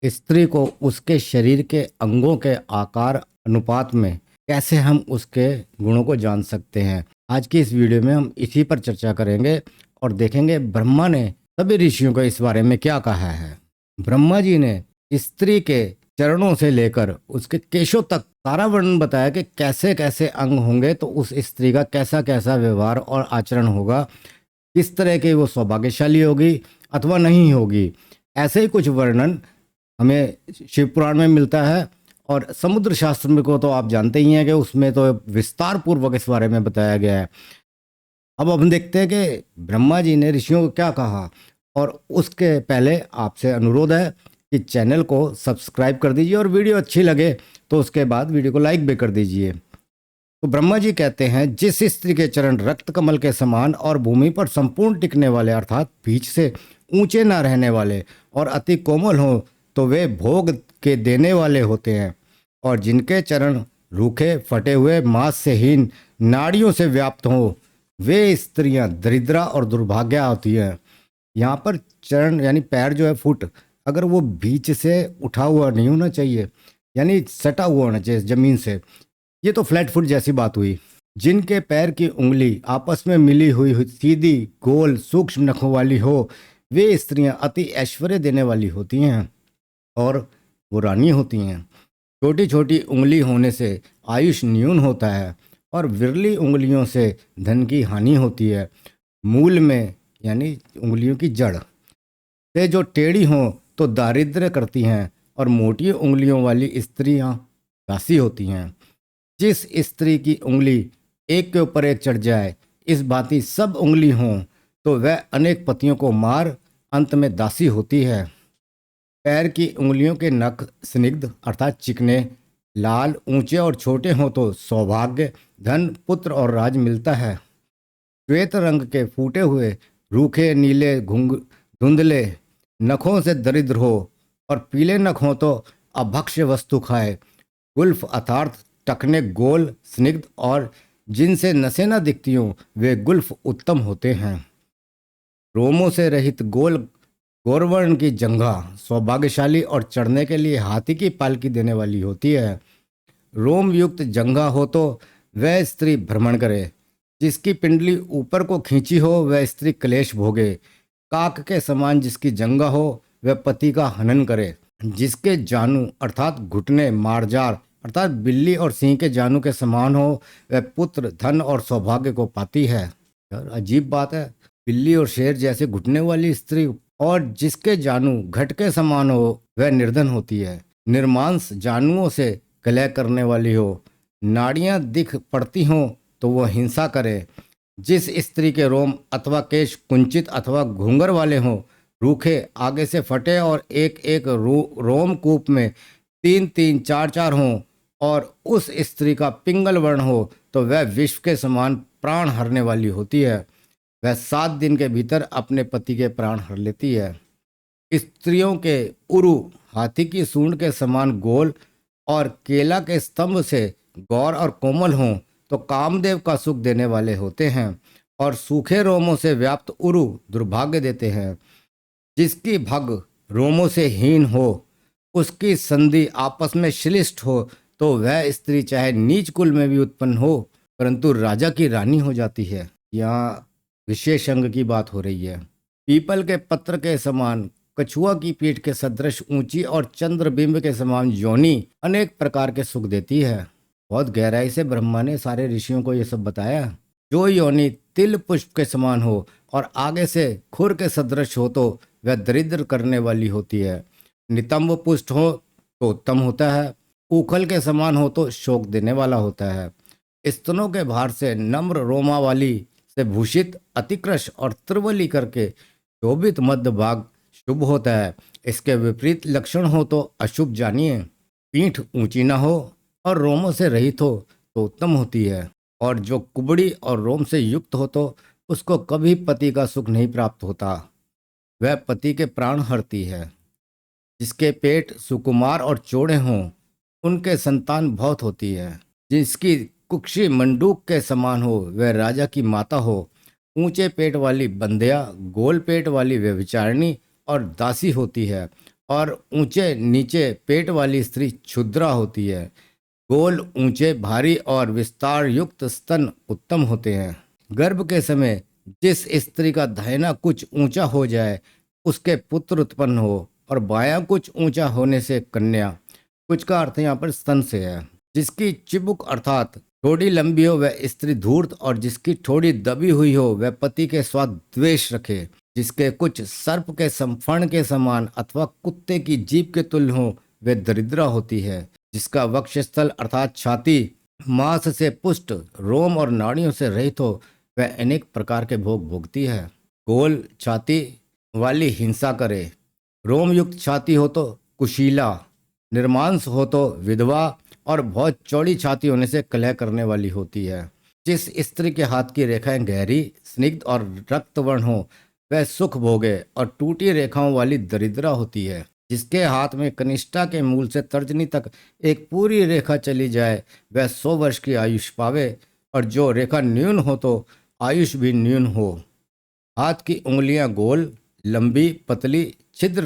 स्त्री को उसके शरीर के अंगों के आकार अनुपात में कैसे हम उसके गुणों को जान सकते हैं। आज की इस वीडियो में हम इसी पर चर्चा करेंगे और देखेंगे ब्रह्मा ने सभी ऋषियों को इस बारे में क्या कहा है। ब्रह्मा जी ने स्त्री के चरणों से लेकर उसके केशों तक सारा वर्णन बताया कि कैसे कैसे अंग होंगे तो उस स्त्री का कैसा कैसा व्यवहार और आचरण होगा, किस तरह की वो सौभाग्यशाली होगी अथवा नहीं होगी। ऐसे ही कुछ वर्णन हमें शिव पुराण में मिलता है और समुद्र शास्त्र में को तो आप जानते ही हैं कि उसमें तो विस्तार पूर्वक इस बारे में बताया गया है। अब हम देखते हैं कि ब्रह्मा जी ने ऋषियों को क्या कहा, और उसके पहले आपसे अनुरोध है कि चैनल को सब्सक्राइब कर दीजिए और वीडियो अच्छी लगे तो उसके बाद वीडियो को लाइक भी कर दीजिए। तो ब्रह्मा जी कहते हैं, जिस स्त्री के चरण रक्त कमल के समान और भूमि पर संपूर्ण टिकने वाले अर्थात बीच से ऊंचे ना रहने वाले और अति कोमल हों तो वे भोग के देने वाले होते हैं, और जिनके चरण रूखे फटे हुए मांस से हीन नाड़ियों से व्याप्त हों वे स्त्रियां दरिद्रा और दुर्भाग्या होती हैं। यहाँ पर चरण यानी पैर जो है फुट, अगर वो बीच से उठा हुआ नहीं होना चाहिए, यानी सटा हुआ होना चाहिए ज़मीन से। ये तो फ्लैट फुट जैसी बात हुई। जिनके पैर की उंगली आपस में मिली हुई सीधी गोल सूक्ष्म नखों वाली हो वे स्त्रियां अति ऐश्वर्य देने वाली होती हैं और वो रानी होती हैं। छोटी छोटी उंगली होने से आयुष न्यून होता है और विरली उंगलियों से धन की हानि होती है। मूल में यानी उंगलियों की जड़ से जो टेढ़ी हों तो दारिद्र्य करती हैं और मोटी उंगलियों वाली स्त्रियां दासी होती हैं। जिस स्त्री की उंगली एक के ऊपर एक चढ़ जाए, इस भांति सब उंगली हों तो वह अनेक पतियों को मार अंत में दासी होती है। पैर की उंगलियों के नख स्निग्ध अर्थात चिकने, लाल, ऊंचे और छोटे हों तो सौभाग्य, धन, पुत्र और राज मिलता है। श्वेत रंग के फूटे हुए रूखे नीले धुंधले नखों से दरिद्र हो और पीले नख हों तो अभक्ष्य वस्तु खाए। गुल्फ अर्थात टखने गोल स्निग्ध और जिनसे नसें न दिखती हों वे गुल्फ उत्तम होते हैं। रोमों से रहित गोल गौरवर्ण की जंघा सौभाग्यशाली और चढ़ने के लिए हाथी की पालकी देने वाली होती है। रोम युक्त जंघा हो तो वह स्त्री भ्रमण करे। जिसकी पिंडली ऊपर को खींची हो वह स्त्री क्लेश भोगे। काक के समान जिसकी जंघा हो वह पति का हनन करे। जिसके जानू अर्थात घुटने मार्जार अर्थात बिल्ली और सिंह के जानू के समान हो वह पुत्र, धन और सौभाग्य को पाती है। यार अजीब बात है, बिल्ली और शेर जैसे घुटने वाली स्त्री और जिसके जानू घट के समान हो वह निर्धन होती है। निर्मांस जानुओं से कलह करने वाली हो, नाड़ियां दिख पड़ती हों तो वह हिंसा करे। जिस स्त्री के रोम अथवा केश कुंचित अथवा घूंगर वाले हों, रूखे, आगे से फटे और एक एक रोमकूप में तीन तीन चार चार हों, और उस स्त्री का पिंगल वर्ण हो तो वह विश्व के समान प्राण हरने वाली होती है। वह 7 दिन के भीतर अपने पति के प्राण हर लेती है। स्त्रियों के उरु हाथी की सूंड के समान गोल और केला के स्तंभ से गौर और कोमल हों तो कामदेव का सुख देने वाले होते हैं, और सूखे रोमों से व्याप्त उरु दुर्भाग्य देते हैं। जिसकी भग रोमों से हीन हो, उसकी संधि आपस में श्लिष्ट हो तो वह स्त्री चाहे नीच कुल में भी उत्पन्न हो परंतु राजा की रानी हो जाती है। यहाँ विशेष अंग की बात हो रही है। पीपल के पत्र के समान, कछुआ की पीठ के सदृश ऊंची और चंद्रबिंब के समान योनि अनेक प्रकार के सुख देती है। बहुत गहराई से ब्रह्मा ने सारे ऋषियों को ये सब बताया। जो योनि तिल पुष्प के समान हो और आगे से खुर के सदृश हो तो वह दरिद्र करने वाली होती है। नितंब पुष्ट हो तो उत्तम होता है। उखल के समान हो तो शोक देने वाला होता है। स्तनों के भार से नम्र रोमा वाली से भूषित अतिकृश और त्रिवली करके शोभित मध्य भाग शुभ होता है। इसके विपरीत लक्षण हो तो अशुभ जानिए। पीठ ऊंची न हो और रोमों से रहित हो तो उत्तम होती है, और जो कुबड़ी और रोम से युक्त हो तो उसको कभी पति का सुख नहीं प्राप्त होता, वह पति के प्राण हरती है। जिसके पेट सुकुमार और चौड़े हों उनके संतान बहुत होती है। जिसकी कुक्षी मंडूक के समान हो वह राजा की माता हो। ऊंचे पेट वाली बंध्या, गोल पेट वाली व्यभिचारिणी और दासी होती है, और ऊंचे नीचे पेट वाली स्त्री क्षुद्रा होती है। गोल, ऊंचे, भारी और विस्तार युक्त स्तन उत्तम होते हैं। गर्भ के समय जिस स्त्री का दाहिना कुछ ऊंचा हो जाए उसके पुत्र उत्पन्न हो, और बायां कुछ ऊंचा होने से कन्या। कुछ का अर्थ यहाँ पर स्तन से है। जिसकी चिबुक अर्थात ठोड़ी लंबी हो वह स्त्री धूर्त, और जिसकी ठोड़ी दबी हुई हो वह पति के स्वाद द्वेष रखे। जिसके कुछ सर्प के फण के समान अथवा कुत्ते की जीभ के तुल्य हो वह दरिद्रा होती है। जिसका वक्षस्थल अर्थात छाती मांस से पुष्ट, रोम और नाड़ियों से रहित हो वह अनेक प्रकार के भोग भोगती है। गोल छाती वाली हिंसा करे, रोम युक्त छाती हो तो कुशीला, निर्मांस हो तो विधवा, और बहुत चौड़ी छाती होने से कलह करने वाली होती है। जिस स्त्री के हाथ की रेखाएं गहरी, स्निग्ध और रक्तवर्ण हो वह सुख भोगे, और टूटी रेखाओं वाली दरिद्रा होती है। जिसके हाथ में कनिष्ठा के मूल से तर्जनी तक एक पूरी रेखा चली जाए वह 100 वर्ष की आयुष पावे, और जो रेखा न्यून हो तो आयुष भी न्यून हो। हाथ की उंगलियां गोल, लंबी, पतली, छिद्र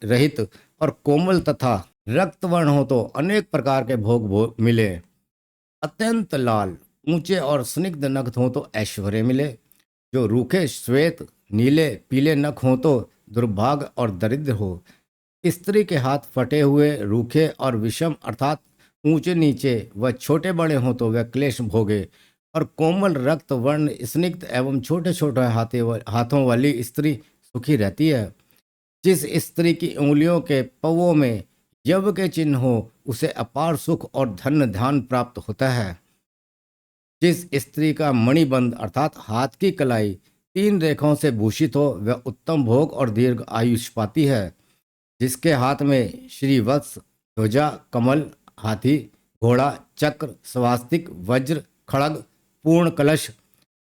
रहित और कोमल तथा रक्तवर्ण हो तो अनेक प्रकार के भोग मिले। अत्यंत लाल, ऊंचे और स्निग्ध नख हो तो ऐश्वर्य मिले। जो रूखे, श्वेत, नीले, पीले नख हो तो दुर्भाग्य और दरिद्र हो। स्त्री के हाथ फटे हुए, रूखे और विषम अर्थात ऊंचे नीचे व छोटे बड़े हो तो वह क्लेश भोगे, और कोमल, रक्त वर्ण, स्निग्ध एवं छोटे छोटे हाथों वाली स्त्री सुखी रहती है। जिस स्त्री की उंगलियों के पवों में यव के चिन्ह हो उसे अपार सुख और धन ध्यान प्राप्त होता है। जिस स्त्री का मणिबंध अर्थात हाथ की कलाई 3 रेखाओं से भूषित हो वह उत्तम भोग और दीर्घ आयुष पाती है। जिसके हाथ में श्रीवत्स, ध्वजा, कमल, हाथी, घोड़ा, चक्र, स्वास्तिक, वज्र, खड़ग, पूर्ण कलश,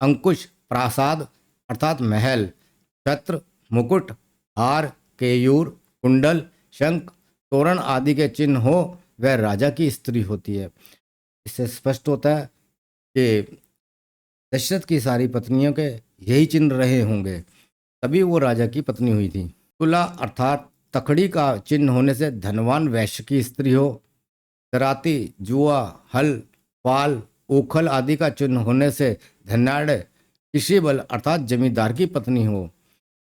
अंकुश, प्रासाद अर्थात महल, छत्र, मुकुट, हार, केयूर, कुंडल, शंख, तोरण आदि के चिन्ह हो वह राजा की स्त्री होती है। इससे स्पष्ट होता है कि दशरथ की सारी पत्नियों के यही चिन्ह रहे होंगे, तभी वो राजा की पत्नी हुई थी। तुला अर्थात तखड़ी का चिन्ह होने से धनवान वैश्य की स्त्री हो। दराती, जुआ, हल, पाल, ओखल आदि का चिन्ह होने से धनाढ़, किसी बल अर्थात जमींदार की पत्नी हो।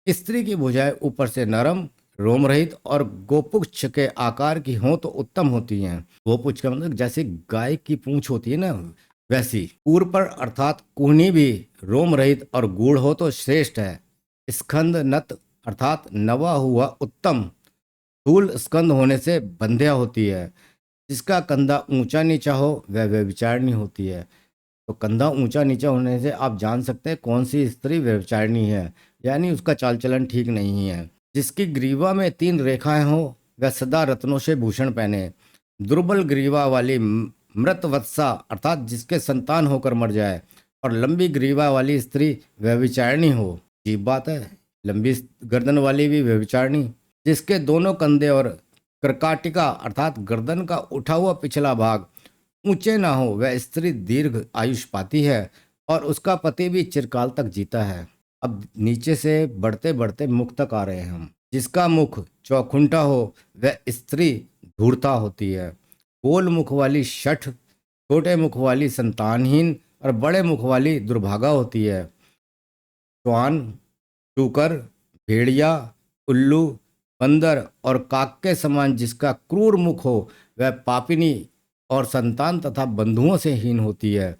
स्त्री की भुजाएं ऊपर से नरम, रोम रहित और गोपुच्छ के आकार की हो तो उत्तम होती हैं। गोपुच्छ का मतलब जैसे गाय की पूंछ होती है ना, वैसी। ऊर पर अर्थात कुहनी भी रोम रहित और गूढ़ हो तो श्रेष्ठ है। स्कंद नत अर्थात नवा हुआ उत्तम, स्थूल स्कंद होने से बंध्या होती है। जिसका कंधा ऊंचा नीचा हो वह व्यभिचारिणी होती है। तो कंधा ऊंचा नीचा होने से आप जान सकते हैं कौन सी स्त्री व्यभिचारिणी है, यानी उसका चाल चलन ठीक नहीं है। जिसकी ग्रीवा में 3 रेखाएं हो वह सदा रत्नों से भूषण पहने। दुर्बल ग्रीवा वाली मृतवत्सा अर्थात जिसके संतान होकर मर जाए, और लंबी ग्रीवा वाली स्त्री व्यभिचारिणी हो। अजीब बात है, लंबी गर्दन वाली भी व्यभिचारिणी। जिसके दोनों कंधे और कर्काटिका अर्थात गर्दन का उठा हुआ पिछला भाग ऊंचे ना हो वह स्त्री दीर्घ आयुष पाती है, और उसका पति भी चिरकाल तक जीता है। अब नीचे से बढ़ते बढ़ते मुख तक आ रहे हैं हम। जिसका मुख चौखुंटा हो वह स्त्री धूर्ता होती है। गोल मुख वाली शठ, छोटे मुख वाली संतानहीन, और बड़े मुख वाली दुर्भागा होती है। श्वान, शूकर, भेड़िया, उल्लू, बंदर और काक के समान जिसका क्रूर मुख हो वह पापिनी और संतान तथा बंधुओं से हीन होती है।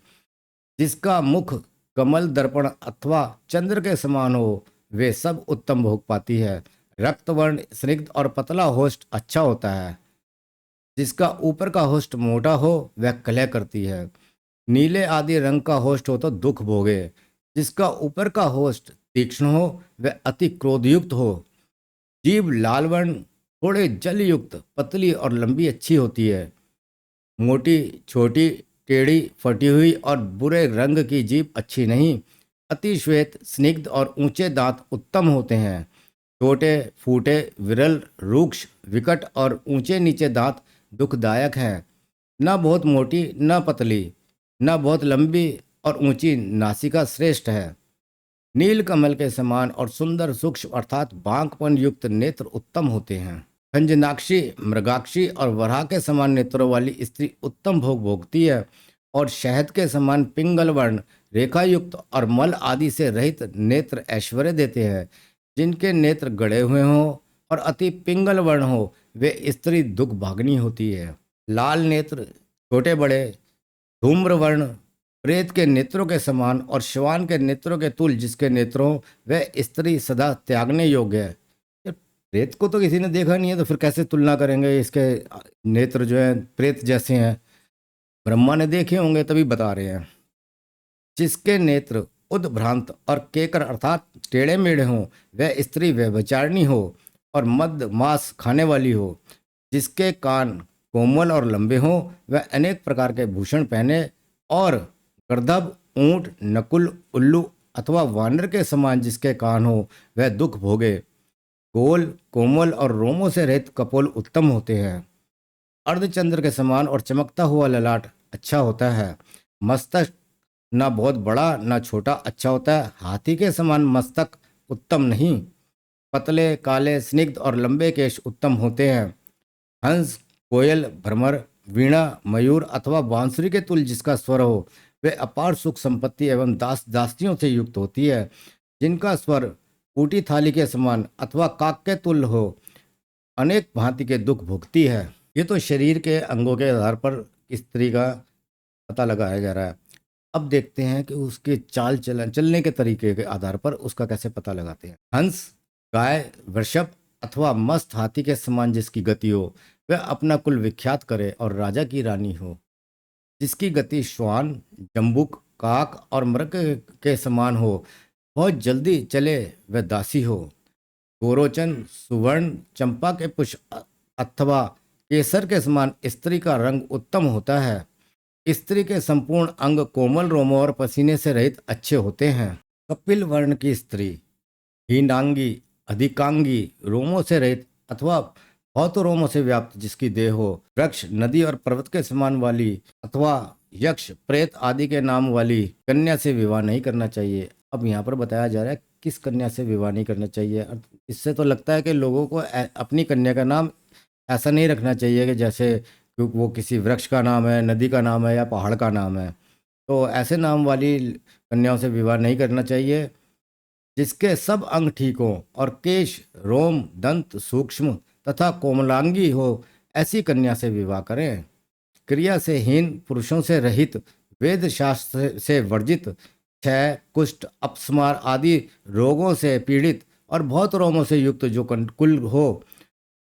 जिसका मुख कमल, दर्पण अथवा चंद्र के समान हो वे सब उत्तम भोग पाती है। रक्तवर्ण, स्निग्ध और पतला होष्ट अच्छा होता है। जिसका ऊपर का होष्ट मोटा हो वह कलह करती है। नीले आदि रंग का होष्ट हो तो दुख भोगे। जिसका ऊपर का होष्ट तीक्ष्ण हो वह अति क्रोधयुक्त हो। जीभ लाल वर्ण, थोड़े जल युक्त, पतली और लंबी अच्छी होती है। मोटी, छोटी, टेढ़ी, फटी हुई और बुरे रंग की जीभ अच्छी नहीं। अति श्वेत, स्निग्ध और ऊंचे दांत उत्तम होते हैं। छोटे, फूटे, विरल, रूक्ष, विकट और ऊंचे नीचे दांत दुखदायक हैं। न बहुत मोटी, न पतली, न बहुत लंबी और ऊंची नासिका श्रेष्ठ है। नील कमल के समान और सुंदर सूक्ष्म अर्थात बांकपन युक्त नेत्र उत्तम होते हैं। खंजनाक्षी, मृगाक्षी और वराह के समान नेत्रों वाली स्त्री उत्तम भोग भोगती है और शहद के समान पिंगल वर्ण, रेखायुक्त और मल आदि से रहित नेत्र ऐश्वर्य देते हैं। जिनके नेत्र गड़े हुए हों और अति पिंगल वर्ण हो, वे स्त्री दुख भागनी होती है। लाल नेत्र, छोटे बड़े, धूम्र वर्ण, प्रेत के नेत्रों के समान और श्वान के नेत्रों के तुल्य जिसके नेत्रों, वह स्त्री सदा त्यागने योग्य है। प्रेत को तो किसी ने देखा नहीं है, तो फिर कैसे तुलना करेंगे इसके नेत्र जो है प्रेत जैसे हैं। ब्रह्मा ने देखे होंगे तभी बता रहे हैं। जिसके नेत्र उद्भ्रांत और केकर अर्थात टेढ़े मेढ़े हों, वह स्त्री व्यभिचारिणी हो और मद मांस खाने वाली हो। जिसके कान कोमल और लंबे हों, वह अनेक प्रकार के भूषण पहने और गर्दभ, ऊंट, नकुल, उल्लू अथवा वानर के समान जिसके कान हो, वह दुख भोगे। गोल, कोमल और रोमों से रहित कपोल उत्तम होते हैं। अर्धचंद्र के समान और चमकता हुआ ललाट अच्छा होता है। मस्तक ना बहुत बड़ा ना छोटा अच्छा होता है। हाथी के समान मस्तक उत्तम नहीं। पतले, काले, स्निग्ध और लंबे केश उत्तम होते हैं। हंस, कोयल, भ्रमर, वीणा, मयूर अथवा बांसुरी के तुल्य जिसका स्वर हो, वे अपार सुख संपत्ति एवं दास दासियों से युक्त होती है। जिनका स्वर ऊटी थाली के समान अथवा काक के तुल्य हो, अनेक भांति के दुख भोगती है। ये तो शरीर के अंगों के आधार पर स्त्री का पता लगाया जा रहा है। अब देखते हैं कि उसके चाल चलन, चलने के तरीके के आधार पर उसका कैसे पता लगाते हैं। हंस, गाय, वृषभ अथवा मस्त हाथी के समान जिसकी गति हो, वह अपना कुल विख्यात करे और राजा की रानी हो। जिसकी गति श्वान, जम्बुक, काक और मृग के समान हो, बहुत जल्दी चले, वह दासी हो। गोरोचन, सुवर्ण, चंपा के पुष्प अथवा केसर के समान स्त्री का रंग उत्तम होता है। स्त्री के संपूर्ण अंग कोमल रोमों और पसीने से रहित अच्छे होते हैं। कपिल वर्ण की स्त्री हीनांगी, अधिकांगी, रोमों से रहित अथवा बहुत रोमों से व्याप्त जिसकी देह हो, वृक्ष, नदी और पर्वत के समान वाली अथवा यक्ष, प्रेत आदि के नाम वाली कन्या से विवाह नहीं करना चाहिए। अब यहाँ पर बताया जा रहा है किस कन्या से विवाह नहीं करना चाहिए। इससे तो लगता है कि लोगों को अपनी कन्या का नाम ऐसा नहीं रखना चाहिए कि जैसे क्योंकि वो किसी वृक्ष का नाम है, नदी का नाम है या पहाड़ का नाम है। तो ऐसे नाम वाली कन्याओं से विवाह नहीं करना चाहिए। जिसके सब अंग ठीक हों और केश, रोम, दंत सूक्ष्म तथा कोमलांगी हो, ऐसी कन्या से विवाह करें। क्रिया से हीन, पुरुषों से रहित, वेद शास्त्र से वर्जित, क्षय, कुष्ठ, अपस्मार आदि रोगों से पीड़ित और बहुत रोमों से युक्त जो कुल हो,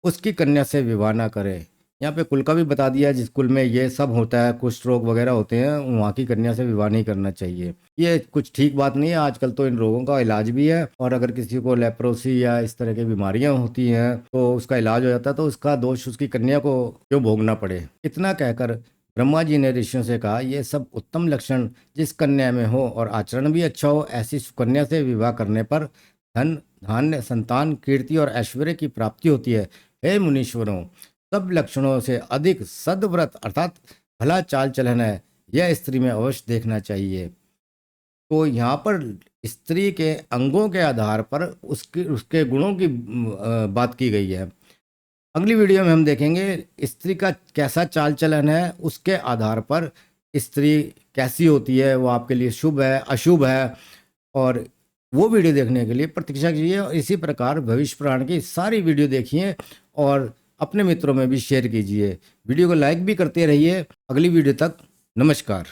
उसकी कन्या से विवाह ना करें। यहाँ पे कुल का भी बता दिया, जिस कुल में ये सब होता है, कुष्ठ रोग वगैरह होते हैं, वहाँ की कन्या से विवाह नहीं करना चाहिए। ये कुछ ठीक बात नहीं है। आजकल तो इन रोगों का इलाज भी है, और अगर किसी को लेप्रोसी या इस तरह की बीमारियां होती हैं तो उसका इलाज हो जाता है, तो उसका दोष उसकी कन्या को क्यों भोगना पड़े। इतना कहकर ब्रह्मा जी ने ऋषियों से कहा, ये सब उत्तम लक्षण जिस कन्या में हो और आचरण भी अच्छा हो, ऐसी कन्या से विवाह करने पर धन, धान्य, संतान, कीर्ति और ऐश्वर्य की प्राप्ति होती है। हे मुनीश्वरों, सब लक्षणों से अधिक सद्व्रत अर्थात भला चाल चलन है, यह स्त्री में अवश्य देखना चाहिए। तो यहाँ पर स्त्री के अंगों के आधार पर उसके गुणों की बात की गई है। अगली वीडियो में हम देखेंगे स्त्री का कैसा चाल चलन है, उसके आधार पर स्त्री कैसी होती है, वो आपके लिए शुभ है, अशुभ है। और वो वीडियो देखने के लिए प्रतीक्षा कीजिए, और इसी प्रकार भविष्य पुराण की सारी वीडियो देखिए और अपने मित्रों में भी शेयर कीजिए। वीडियो को लाइक भी करते रहिए। अगली वीडियो तक नमस्कार।